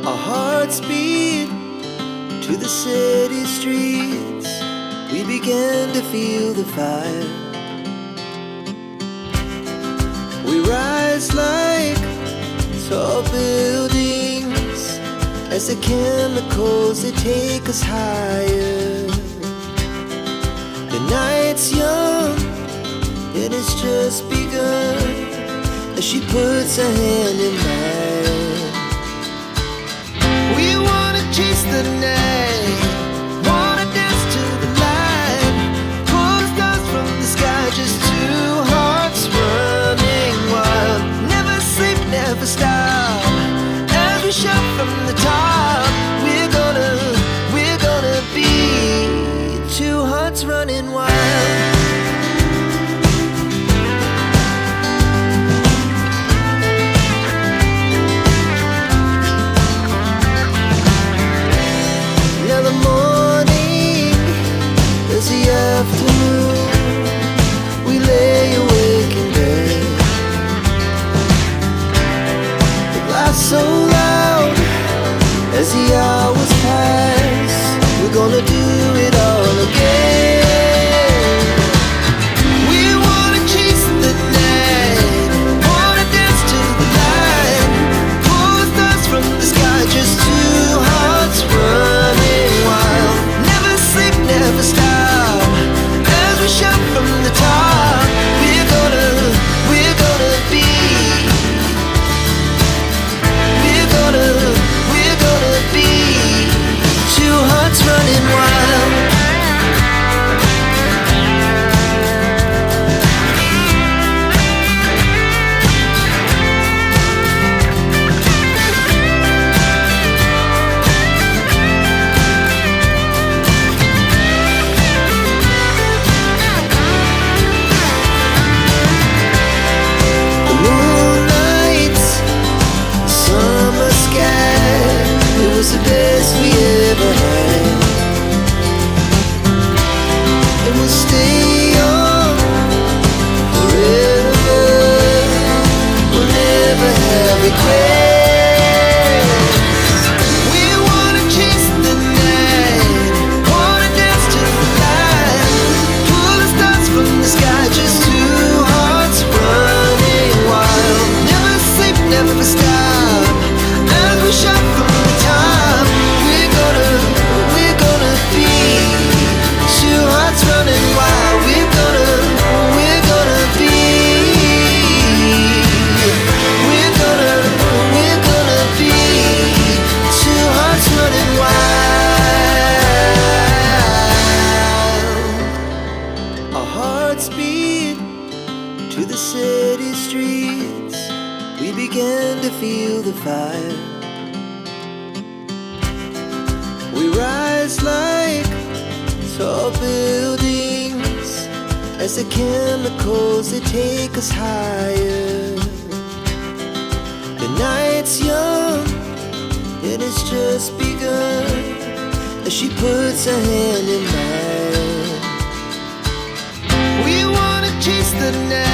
Our hearts beat to the city streets. We began to feel the fire. We rise like tall buildings as the chemicals, they take us higher. The night's young and it's just begun as she puts her hand in mine. We wanna chase the night, wanna dance to the light, pull stars from the sky, just two hearts running wild. Never sleep, never stop, as we shout from the top. We're gonna be two hearts running wild. Now the morning is the afternoon. We lay awake in bed. The glass so loud as the hours pass. We're gonna do it all again. We wanna chase the night, wanna dance to the light, pull stars from the sky, just two hearts running wild. Never sleep, never stop, as we shout from the top. We're gonna be, we're gonna be two hearts running wild. The moonlight, summer sky, it was the best we ever had. And we'll stay young forever. We'll never have regrets. We wanna chase the night, wanna dance to the light, pull the stars from the sky, just two hearts running wild. Never sleep, never stop, as we shout from the top. We're gonna be two hearts running wild. We're gonna be, we're gonna be two hearts running wild. Our hearts beat to the city streets. We began to feel the fire. We rise like tall buildings as the chemicals, they take us higher. The night's young and it's just begun as she puts her hand in mine. We wanna chase the night,